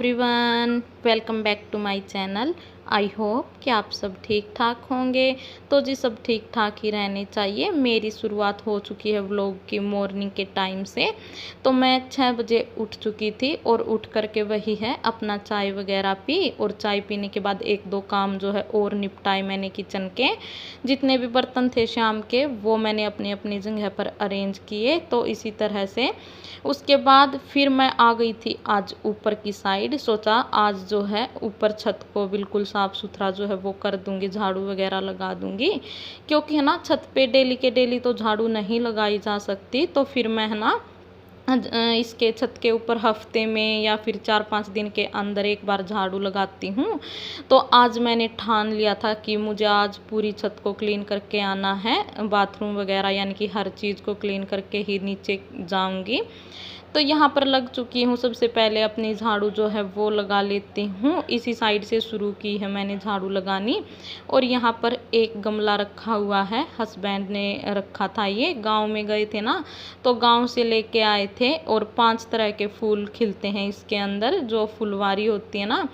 Everyone, welcome back to my channel. I hope कि आप सब ठीक ठाक होंगे। तो जी सब ठीक ठाक ही रहने चाहिए। मेरी शुरुआत हो चुकी है व्लॉग की मॉर्निंग के टाइम से। तो मैं 6 बजे उठ चुकी थी और उठ करके वही है अपना चाय वगैरह पी, और चाय पीने के बाद एक दो काम जो है और निपटाए मैंने किचन के। जितने भी बर्तन थे शाम के वो मैंने अपनी अपनी जगह पर अरेंज किए। तो इसी तरह से उसके बाद फिर मैं आ गई थी आज ऊपर की साइड। सोचा आज जो है ऊपर छत को बिल्कुल साफ़ सुथरा जो है वो कर दूंगी, झाड़ू वगैरह लगा दूंगी, क्योंकि है ना छत पे डेली के डेली तो झाड़ू नहीं लगाई जा सकती। तो फिर मैं है ना इसके छत के ऊपर हफ्ते में या फिर 4-5 दिन के अंदर एक बार झाड़ू लगाती हूँ। तो आज मैंने ठान लिया था कि मुझे आज पूरी छत को क्लीन करके आना है, बाथरूम वगैरह यानी कि हर चीज़ को क्लीन करके ही नीचे जाऊंगी। तो यहाँ पर लग चुकी हूँ। सबसे पहले अपनी झाड़ू जो है वो लगा लेती हूँ। इसी साइड से शुरू की है मैंने झाड़ू लगानी। और यहाँ पर एक गमला रखा हुआ है, हस्बैंड ने रखा था, ये गांव में गए थे ना तो गांव से लेके आए थे। और 5 तरह के फूल खिलते हैं इसके अंदर, जो फुलवारी होती है ना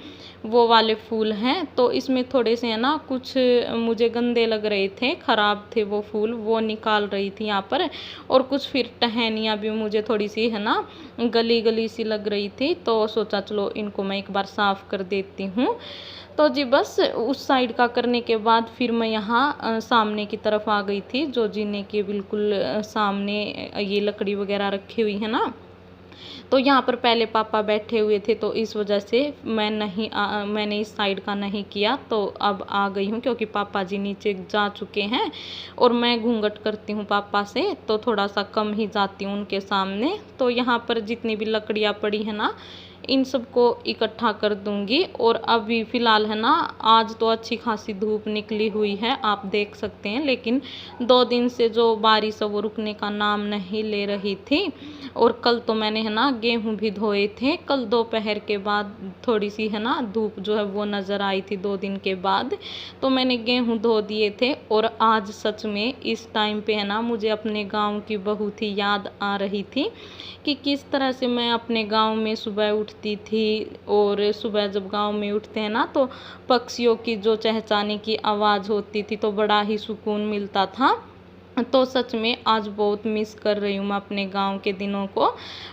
वो वाले फूल हैं। तो इसमें थोड़े से है ना कुछ मुझे गंदे लग रहे थे, ख़राब थे वो फूल, वो निकाल रही थी यहाँ पर। और कुछ फिर टहनियाँ भी मुझे थोड़ी सी है ना गली गली सी लग रही थी। तो सोचा चलो इनको मैं एक बार साफ़ कर देती हूँ। तो जी बस उस साइड का करने के बाद फिर मैं यहाँ सामने की तरफ आ गई थी, जो जीने के बिल्कुल सामने ये लकड़ी वगैरह रखी हुई है ना। तो यहाँ पर पहले पापा बैठे हुए थे तो इस वजह से मैंने इस साइड का नहीं किया। तो अब आ गई हूँ क्योंकि पापा जी नीचे जा चुके हैं और मैं घूंघट करती हूँ पापा से, तो थोड़ा सा कम ही जाती हूँ उनके सामने। तो यहाँ पर जितनी भी लकड़ियाँ पड़ी है ना इन सबको इकट्ठा कर दूंगी। और अभी फ़िलहाल है ना आज तो अच्छी खासी धूप निकली हुई है, आप देख सकते हैं, लेकिन 2 दिन से जो बारिश है वो रुकने का नाम नहीं ले रही थी। और कल तो मैंने है ना गेहूं भी धोए थे, कल दोपहर के बाद थोड़ी सी है ना धूप जो है वो नज़र आई थी 2 दिन के बाद, तो मैंने गेहूं धो दिए थे। और आज सच में इस टाइम पे है ना मुझे अपने गाँव की बहुत ही याद आ रही थी कि किस तरह से मैं अपने गांव में सुबह उठती थी। और सुबह जब गांव में उठते हैं ना तो पक्षियों की जो चहचहाने की आवाज़ होती थी तो बड़ा ही सुकून मिलता था। तो सच में आज बहुत मिस कर रही हूँ मैं अपने गांव के दिनों को,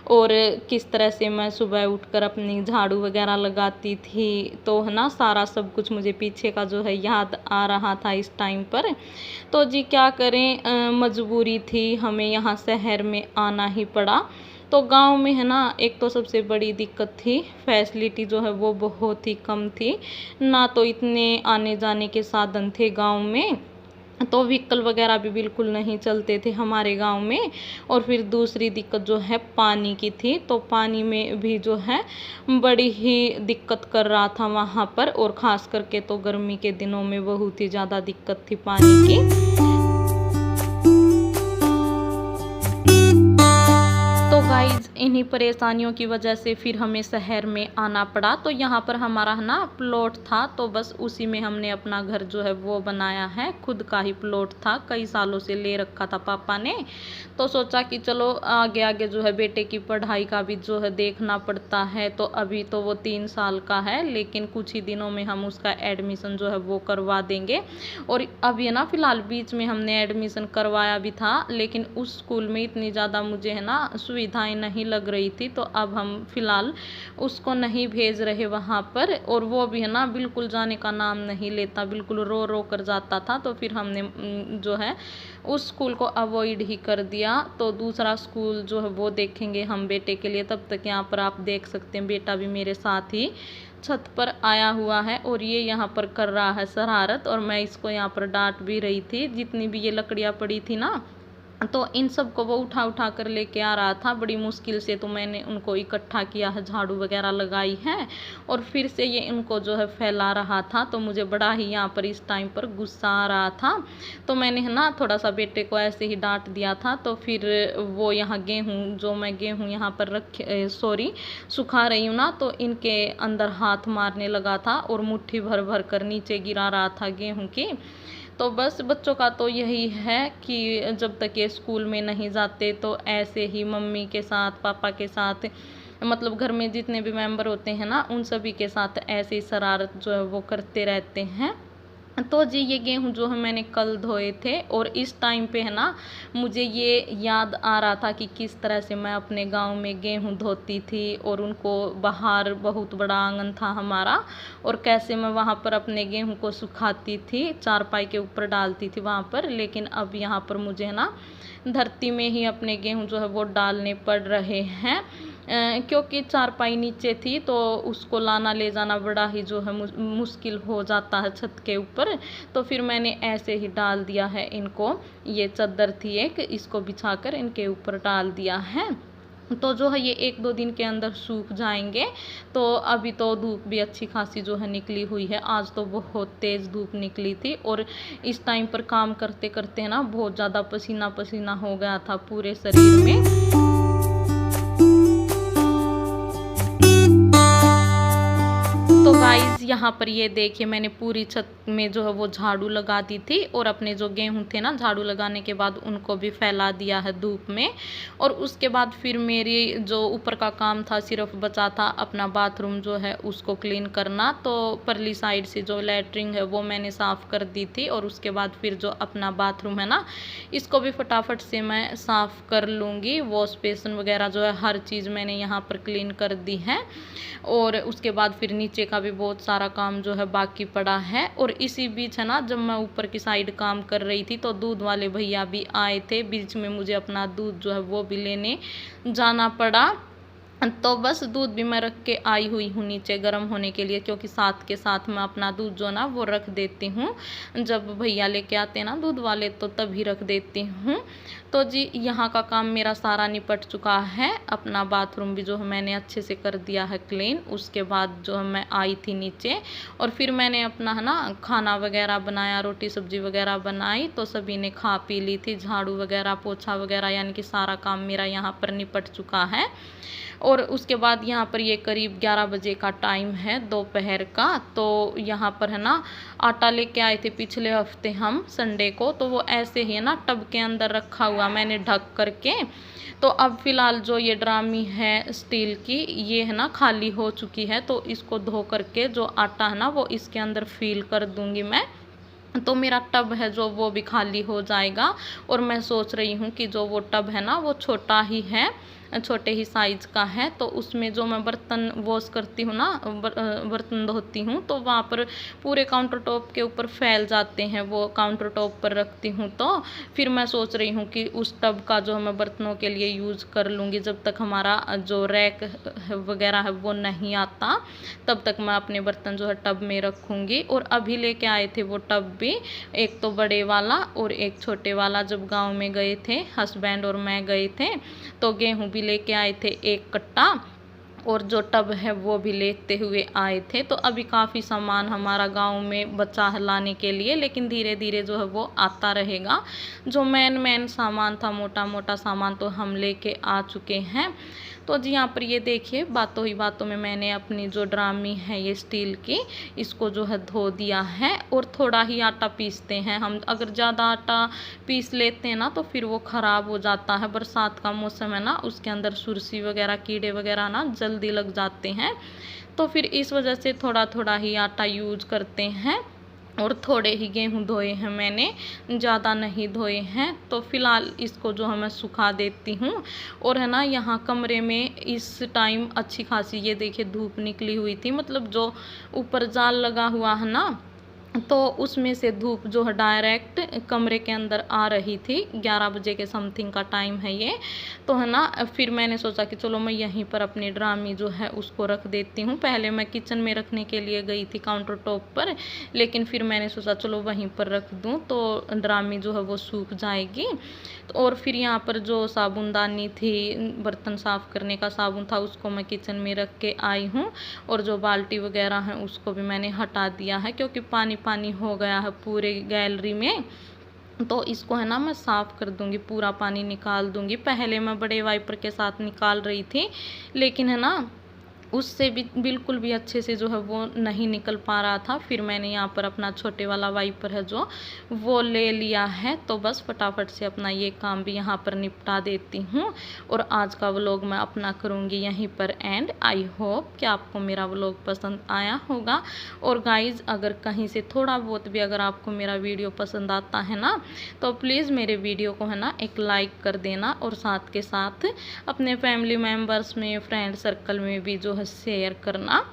और किस तरह से मैं सुबह उठकर अपनी झाड़ू वगैरह लगाती थी। तो है ना सारा सब कुछ मुझे पीछे का जो है याद आ रहा था इस टाइम पर। तो जी क्या करें, मजबूरी थी, हमें यहाँ शहर में आना ही पड़ा। तो गांव में है ना एक तो सबसे बड़ी दिक्कत थी, फैसिलिटी जो है वो बहुत ही कम थी ना। तो इतने आने जाने के साधन थे गांव में, तो व्हीकल वगैरह भी बिल्कुल नहीं चलते थे हमारे गांव में। और फिर दूसरी दिक्कत जो है पानी की थी, तो पानी में भी जो है बड़ी ही दिक्कत कर रहा था वहाँ पर। और ख़ास करके तो गर्मी के दिनों में बहुत ही ज़्यादा दिक्कत थी पानी की। तो गाइज इन्हीं परेशानियों की वजह से फिर हमें शहर में आना पड़ा। तो यहाँ पर हमारा है ना प्लॉट था, तो बस उसी में हमने अपना घर जो है वो बनाया है। खुद का ही प्लॉट था, कई सालों से ले रखा था पापा ने। तो सोचा कि चलो आगे आगे जो है बेटे की पढ़ाई का भी जो है देखना पड़ता है। तो अभी तो वो 3 साल का है, लेकिन कुछ ही दिनों में हम उसका एडमिशन जो है वो करवा देंगे। और अभी है ना फ़िलहाल बीच में हमने एडमिशन करवाया भी था, लेकिन उस स्कूल में इतनी ज़्यादा मुझे है ना सुविधाएं नहीं लग रही थी। तो अब हम फ़िलहाल उसको नहीं भेज रहे वहाँ पर। और वो भी है ना बिल्कुल जाने का नाम नहीं लेता, बिल्कुल रो रो कर जाता था। तो फिर हमने जो है उस स्कूल को अवॉइड ही कर दिया। तो दूसरा स्कूल जो है वो देखेंगे हम बेटे के लिए। तब तक यहाँ पर आप देख सकते हैं बेटा भी मेरे साथ ही छत पर आया हुआ है और ये यहाँ पर कर रहा है शरारत। और मैं इसको यहाँ पर डांट भी रही थी। जितनी भी ये लकड़ियाँ पड़ी थी ना तो इन सब को वो उठा उठा कर लेके आ रहा था बड़ी मुश्किल से। तो मैंने उनको इकट्ठा किया है, झाड़ू वगैरह लगाई है, और फिर से ये इनको जो है फैला रहा था। तो मुझे बड़ा ही यहाँ पर इस टाइम पर गुस्सा आ रहा था। तो मैंने है ना थोड़ा सा बेटे को ऐसे ही डांट दिया था। तो फिर वो यहाँ मैं गेहूँ यहाँ पर सुखा रही हूँ ना, तो इनके अंदर हाथ मारने लगा था और मुट्ठी भर भर कर नीचे गिरा रहा था गेहूँ की। तो बस बच्चों का तो यही है कि जब तक ये स्कूल में नहीं जाते तो ऐसे ही मम्मी के साथ पापा के साथ मतलब घर में जितने भी मेंबर होते हैं ना, उन सभी के साथ ऐसे ही शरारत जो है वो करते रहते हैं। तो जी ये गेहूँ जो है मैंने कल धोए थे, और इस टाइम पे है ना मुझे ये याद आ रहा था कि किस तरह से मैं अपने गांव में गेहूँ धोती थी, और उनको बाहर बहुत बड़ा आंगन था हमारा, और कैसे मैं वहाँ पर अपने गेहूँ को सुखाती थी, चारपाई के ऊपर डालती थी वहाँ पर। लेकिन अब यहाँ पर मुझे है ना धरती में ही अपने गेहूँ जो है वो डालने पड़ रहे हैं, क्योंकि चारपाई नीचे थी तो उसको लाना ले जाना बड़ा ही जो है मुश्किल हो जाता है छत के ऊपर। तो फिर मैंने ऐसे ही डाल दिया है इनको, ये चादर थी एक, इसको बिछाकर इनके ऊपर डाल दिया है। तो जो है ये 1-2 दिन के अंदर सूख जाएंगे। तो अभी तो धूप भी अच्छी खासी जो है निकली हुई है, आज तो बहुत तेज़ धूप निकली थी, और इस टाइम पर काम करते करते है ना बहुत ज़्यादा पसीना पसीना हो गया था पूरे शरीर में। तो गाइज़ यहाँ पर ये देखिए मैंने पूरी छत में जो है वो झाड़ू लगा दी थी, और अपने जो गेहूँ थे ना झाड़ू लगाने के बाद उनको भी फैला दिया है धूप में। और उसके बाद फिर मेरी जो ऊपर का काम था सिर्फ बचा था अपना बाथरूम जो है उसको क्लीन करना। तो परली साइड से जो लैट्रिन है वो मैंने साफ़ कर दी थी, और उसके बाद फिर जो अपना बाथरूम है ना इसको भी फटाफट से मैं साफ़ कर लूँगी। वॉश बेसिन वगैरह जो है हर चीज़ मैंने यहाँ पर क्लीन कर दी है, और उसके बाद फिर नीचे का भी बहुत सारा काम जो है बाकी पड़ा है। और इसी बीच है ना जब मैं ऊपर की साइड काम कर रही थी तो दूध वाले भैया भी आए थे, बीच में मुझे अपना दूध जो है वो भी लेने जाना पड़ा। तो बस दूध भी मैं रख के आई हुई हूँ नीचे गर्म होने के लिए, क्योंकि साथ के साथ मैं अपना दूध जो ना वो रख देती हूँ, जब भैया लेके आते हैं ना दूध वाले तो तभी रख देती हूँ। तो जी यहाँ का काम मेरा सारा निपट चुका है, अपना बाथरूम भी जो है मैंने अच्छे से कर दिया है क्लीन। उसके बाद जो है मैं आई थी नीचे, और फिर मैंने अपना है ना खाना वगैरह बनाया, रोटी सब्जी वगैरह बनाई, तो सभी ने खा पी ली थी। झाड़ू वगैरह पोछा वगैरह यानी कि सारा काम मेरा यहाँ पर निपट चुका है। और उसके बाद यहाँ पर ये करीब 11 बजे का टाइम है दोपहर का। तो यहाँ पर है ना आटा लेके आए थे पिछले हफ्ते हम संडे को, तो वो ऐसे ही है ना टब के अंदर रखा हुआ मैंने ढक करके। तो अब फिलहाल जो ये ड्रामी है स्टील की ये है ना खाली हो चुकी है, तो इसको धो करके जो आटा है ना वो इसके अंदर फिल कर दूंगी मैं। तो मेरा टब है जो वो भी खाली हो जाएगा। और मैं सोच रही हूँ कि जो वो टब है ना वो छोटा ही है, छोटे ही साइज़ का है, तो उसमें जो मैं बर्तन वॉश करती हूँ ना, बर्तन धोती हूँ, तो वहाँ पर पूरे काउंटर टॉप के ऊपर फैल जाते हैं, वो काउंटर टॉप पर रखती हूँ। तो फिर मैं सोच रही हूँ कि उस टब का जो मैं बर्तनों के लिए यूज़ कर लूँगी, जब तक हमारा जो रैक वगैरह है वो नहीं आता तब तक मैं अपने बर्तन जो है टब में रखूँगी। और अभी लेके आए थे वो टब भी, एक तो बड़े वाला और एक छोटे वाला, जब गाँव में गए थे हस्बैंड और मैं गए थे, तो गेहूँ भी लेके आए थे 1 कट्टा, और जो टब है वो भी लेते हुए आए थे। तो अभी काफ़ी सामान हमारा गांव में बचा है लाने के लिए, लेकिन धीरे धीरे जो है वो आता रहेगा। जो मेन सामान था, मोटा मोटा सामान, तो हम लेके आ चुके हैं। तो जी यहाँ पर ये देखिए बातों ही बातों में मैंने अपनी जो ड्रामी है ये स्टील की, इसको जो है धो दिया है। और थोड़ा ही आटा पीसते हैं हम, अगर ज़्यादा आटा पीस लेते हैं ना तो फिर वो ख़राब हो जाता है। बरसात का मौसम है ना, उसके अंदर सुरसी वगैरह कीड़े वगैरह ना जल्दी लग जाते हैं, तो फिर इस वजह से थोड़ा थोड़ा ही आटा यूज करते हैं। और थोड़े ही गेहूँ धोए हैं मैंने, ज़्यादा नहीं धोए हैं। तो फिलहाल इसको जो है मैं सुखा देती हूँ। और है ना यहाँ कमरे में इस टाइम अच्छी खासी ये देखिए धूप निकली हुई थी, मतलब जो ऊपर जाल लगा हुआ है ना, तो उसमें से धूप जो है डायरेक्ट कमरे के अंदर आ रही थी। 11 बजे के समथिंग का टाइम है ये, तो है ना फिर मैंने सोचा कि चलो मैं यहीं पर अपनी ड्रामी जो है उसको रख देती हूँ। पहले मैं किचन में रखने के लिए गई थी काउंटर टॉप पर, लेकिन फिर मैंने सोचा चलो वहीं पर रख दूँ तो ड्रामी जो है वो सूख जाएगी। और फिर यहाँ पर जो साबुनदानी थी, बर्तन साफ़ करने का साबुन था, उसको मैं किचन में रख के आई हूँ। और जो बाल्टी वगैरह है उसको भी मैंने हटा दिया है, क्योंकि पानी पानी हो गया है पूरे गैलरी में। तो इसको है ना मैं साफ़ कर दूंगी, पूरा पानी निकाल दूंगी। पहले मैं बड़े वाइपर के साथ निकाल रही थी, लेकिन है ना उससे भी बिल्कुल भी अच्छे से जो है वो नहीं निकल पा रहा था। फिर मैंने यहाँ पर अपना छोटे वाला वाइपर है जो वो ले लिया है। तो बस फटाफट से अपना ये काम भी यहाँ पर निपटा देती हूँ और आज का व्लॉग मैं अपना करूँगी यहीं पर एंड। आई होप कि आपको मेरा व्लॉग पसंद आया होगा। और गाइज़ अगर कहीं से थोड़ा बहुत भी अगर आपको मेरा वीडियो पसंद आता है ना, तो प्लीज़ मेरे वीडियो को है ना एक लाइक कर देना और साथ के साथ अपने फैमिली मेम्बर्स में, फ्रेंड सर्कल में भी जो है शेयर करना।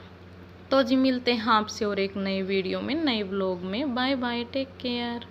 तो जी मिलते हैं आपसे और एक नए वीडियो में, नए व्लॉग में। Bye bye, take care.